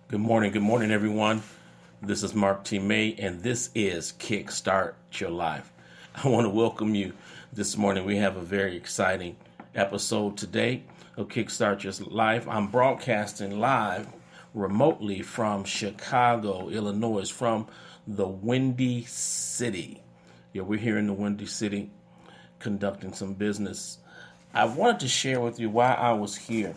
Good morning, everyone. This is Marc T. May, and this is Kickstart Your Life. I want to welcome you this morning. We have a very exciting episode today of Kickstart Your Life. I'm broadcasting live remotely from Chicago, Illinois, from the Windy City. Yeah, we're here in the Windy City conducting some business. I wanted to share with you why I was here.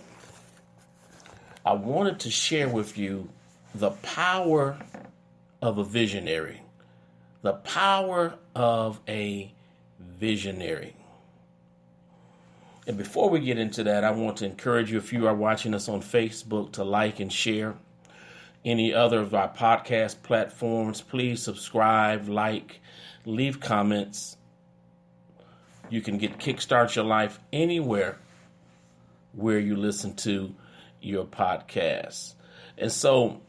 I wanted to share with you the power of a visionary. The power of a visionary. And before we get into that, I want to encourage you, if you are watching us on Facebook, to like and share any other of our podcast platforms. Please subscribe, like, leave comments. You can get Kickstart Your Life anywhere where you listen to your podcast. And so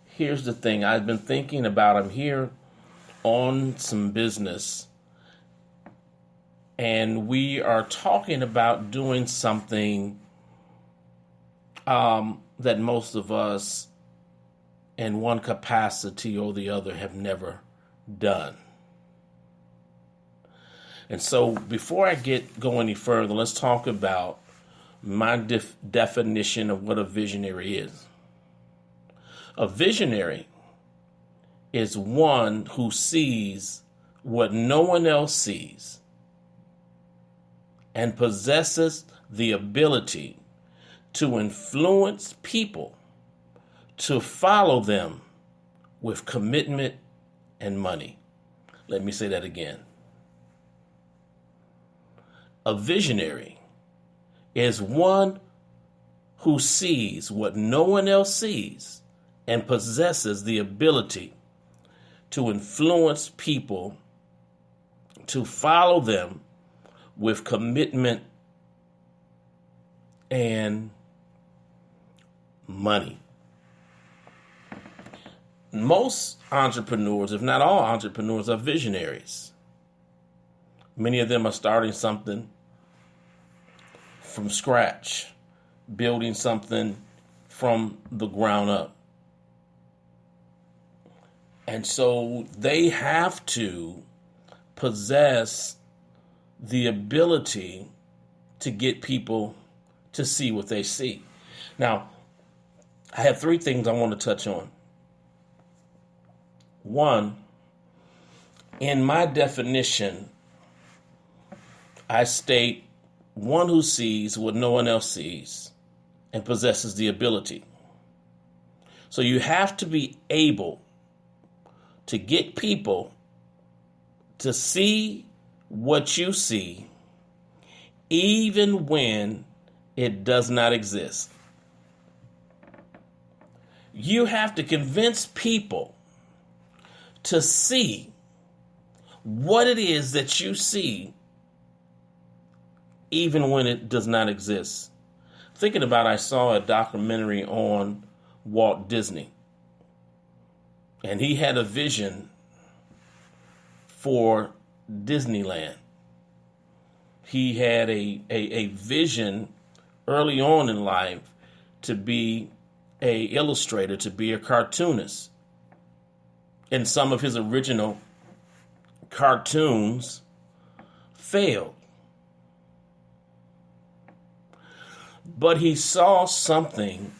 here's the thing. I've been thinking about, I'm here on some business, and we are talking about doing something that most of us in one capacity or the other have never done. And so before I go any further, let's talk about my definition of what a visionary is. A visionary is one who sees what no one else sees and possesses the ability to influence people to follow them with commitment and money. Let me say that again. A visionary is one who sees what no one else sees and possesses the ability to influence people to follow them with commitment and money. Most entrepreneurs, if not all entrepreneurs, are visionaries. Many of them are starting something from scratch, building something from the ground up. And so they have to possess the ability to get people to see what they see. Now, I have three things I want to touch on. One, in my definition, I state one who sees what no one else sees and possesses the ability. So you have to be able to get people to see what you see, even when it does not exist. You have to convince people to see what it is that you see, even when it does not exist. Thinking about, I saw a documentary on Walt Disney, and he had a vision for Disneyland. He had a vision early on in life to be a illustrator, to be a cartoonist. And some of his original cartoons failed. But he saw something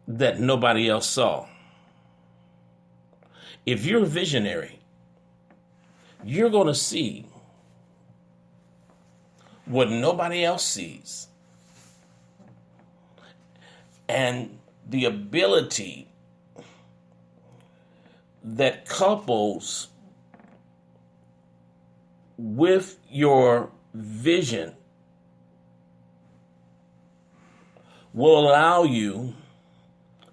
that nobody else saw. If you're a visionary, you're going to see what nobody else sees. And the ability that couples with your vision will allow you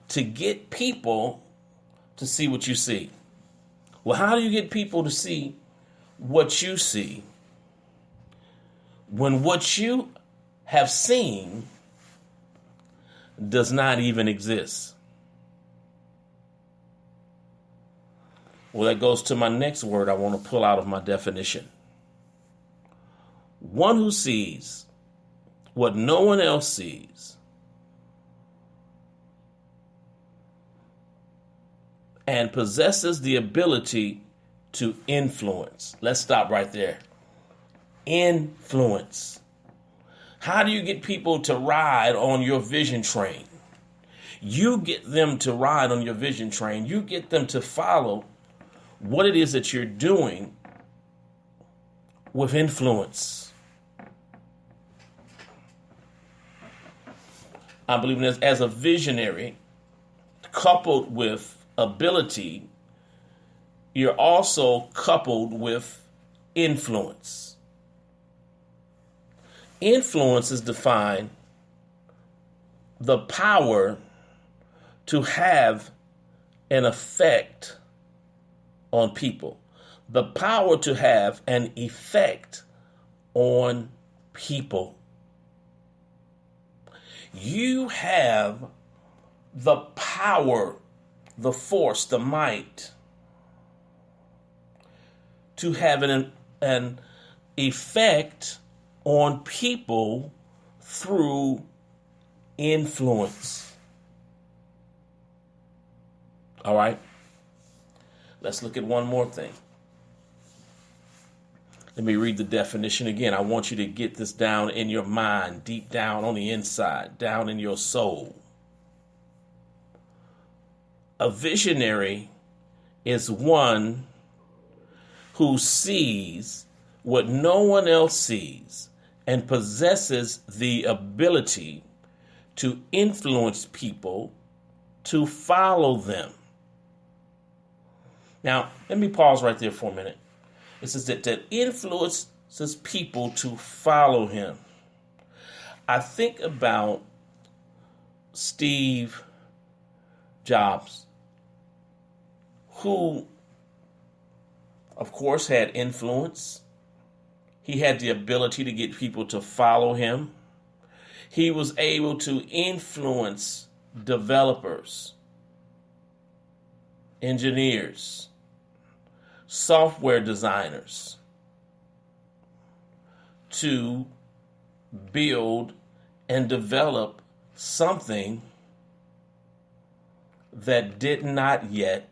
to get people to see what you see. Well, how do you get people to see what you see when what you have seen does not even exist? Well, that goes to my next word I want to pull out of my definition. One who sees what no one else sees and possesses the ability to influence. Let's stop right there. Influence. How do you get people to ride on your vision train? You get them to ride on your vision train. You get them to follow what it is that you're doing with influence. I believe as a visionary, coupled with ability, you're also coupled with influence. Influence is defined the power to have an effect on people. The power to have an effect on people. You have the power, the force, the might to have an effect on people through influence. All right? Let's look at one more thing. Let me read the definition again. I want you to get this down in your mind, deep down on the inside, down in your soul. A visionary is one who sees what no one else sees and possesses the ability to influence people to follow them. Now, let me pause right there for a minute. It says that influences people to follow him. I think about Steve Jobs, who, of course, had influence. He had the ability to get people to follow him. He was able to influence developers, engineers, software designers to build and develop something that did not yet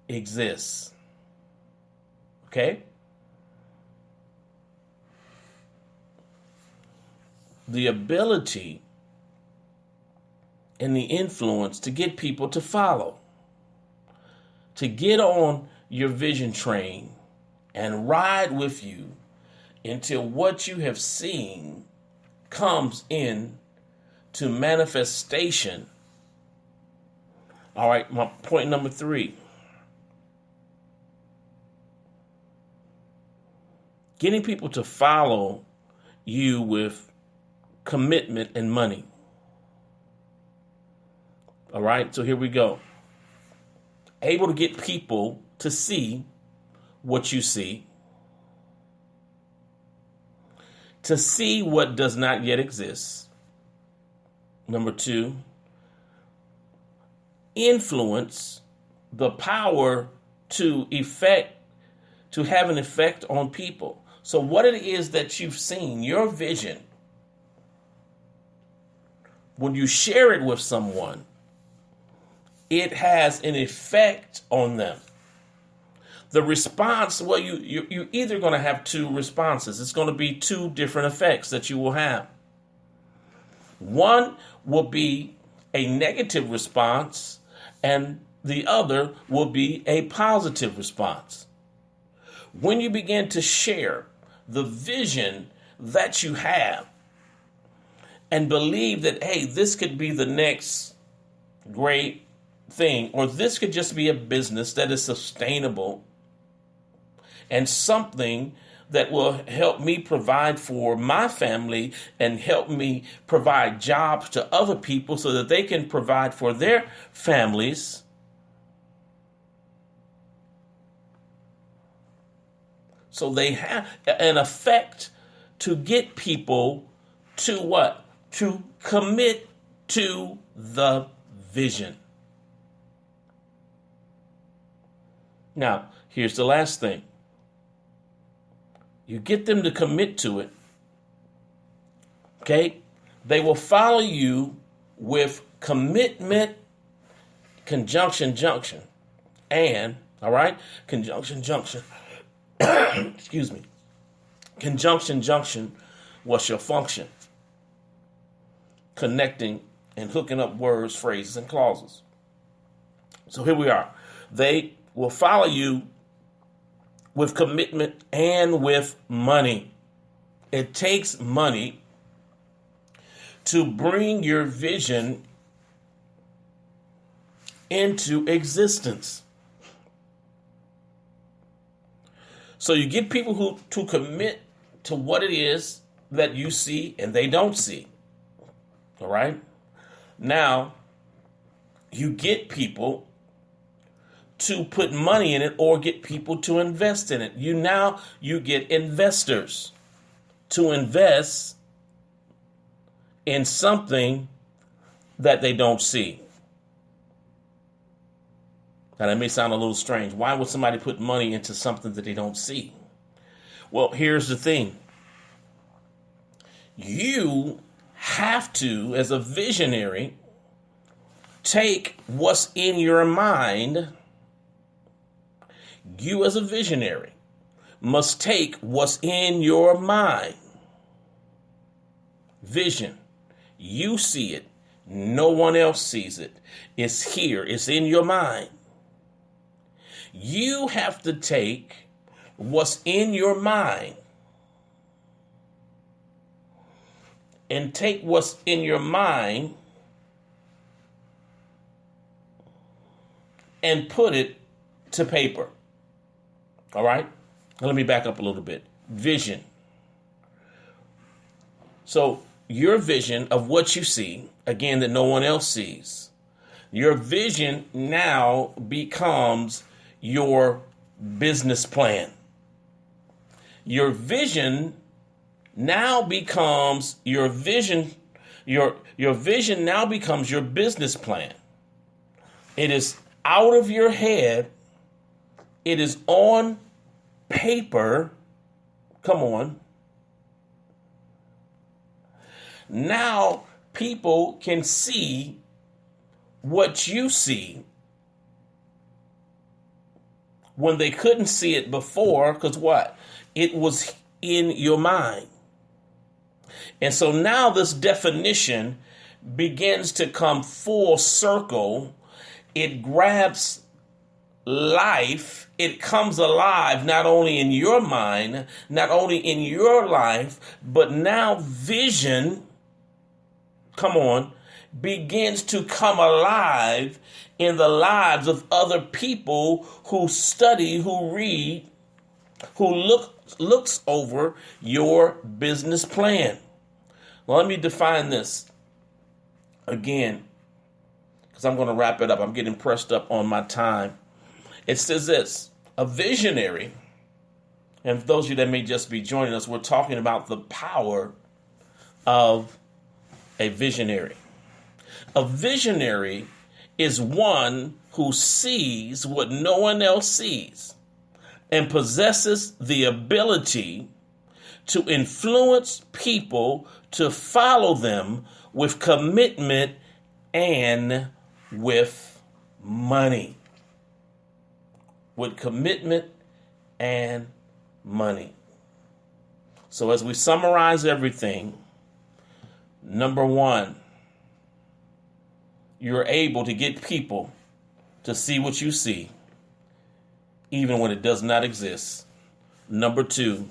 exist. Okay? The ability and the influence to get people to follow, to get on your vision train and ride with you until what you have seen comes in to manifestation. All right, my point number 3. Getting people to follow you with commitment and money. All right, so here we go. Able to get people to see what you see, to see what does not yet exist. Number 2, influence, the power to have an effect on people. So what it is that you've seen, your vision, when you share it with someone, it has an effect on them. The response, well, you're either going to have 2 responses. It's going to be 2 different effects that you will have. One will be a negative response, and the other will be a positive response. When you begin to share the vision that you have and believe that, hey, this could be the next great thing, or this could just be a business that is sustainable and something that will help me provide for my family and help me provide jobs to other people so that they can provide for their families. So they have an effect to get people to what? To commit to the vision. Now, here's the last thing. You get them to commit to it, okay? They will follow you with commitment, conjunction, junction. and, all right, conjunction, junction, excuse me, conjunction, junction, what's your function? Connecting and hooking up words, phrases, and clauses. So here we are. They will follow you with commitment and with money. It takes money to bring your vision into existence. So you get people who to commit to what it is that you see and they don't see. All right? Now, you get people to put money in it or get people to invest in it. You get investors to invest in something that they don't see. Now, that may sound a little strange. Why would somebody put money into something that they don't see? Well, here's the thing. You have to, as a visionary, take what's in your mind. You, as a visionary, must take what's in your mind. Vision. You see it. No one else sees it. It's here. It's in your mind. You have to take what's in your mind and take what's in your mind and put it to paper. All right? Now let me back up a little bit. Vision. So your vision of what you see, again, that no one else sees. Your vision now becomes your business plan. Your vision now becomes your vision. Your vision now becomes your business plan. It is out of your head. It is on paper. Come on. Now people can see what you see when they couldn't see it before, because what? It was in your mind. And so now this definition begins to come full circle. It grabs life. It comes alive not only in your mind, not only in your life, but now vision, come on, begins to come alive in the lives of other people who study, who read, who looks over your business plan. Well, let me define this again, because I'm going to wrap it up. I'm getting pressed up on my time. It says this: a visionary, and for those of you that may just be joining us, we're talking about the power of a visionary. A visionary is one who sees what no one else sees and possesses the ability to influence people to follow them with commitment and with money. With commitment and money. So as we summarize everything, number one, you're able to get people to see what you see, even when it does not exist. Number two,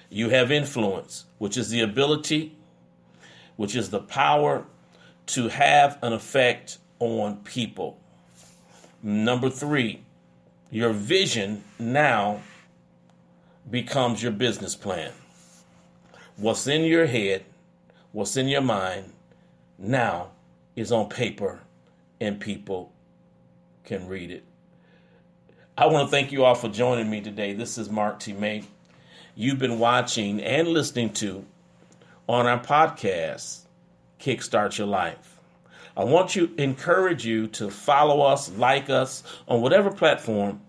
you have influence, which is the ability, which is the power to have an effect on people. Number three, your vision now becomes your business plan. What's in your head, what's in your mind now is on paper and people can read it. I want to thank you all for joining me today. This is Marc T. May. You've been watching and listening to on our podcast, Kickstart Your Life. I want to encourage you to follow us, like us on whatever platform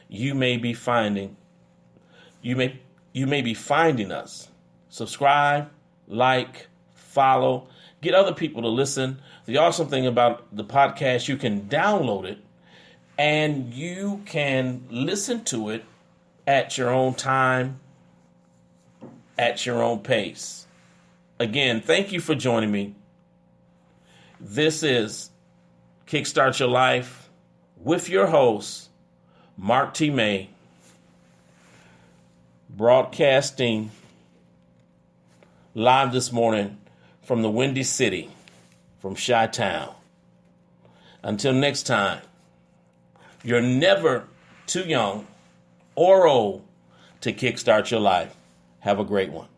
you may be finding. You may be finding us. Subscribe, like, follow, get other people to listen. The awesome thing about the podcast, you can download it and you can listen to it at your own time, at your own pace. Again, thank you for joining me. This is Kickstart Your Life with your host, Marc T. May, broadcasting live this morning from the Windy City, from Chi-Town. Until next time, you're never too young or old to kickstart your life. Have a great one.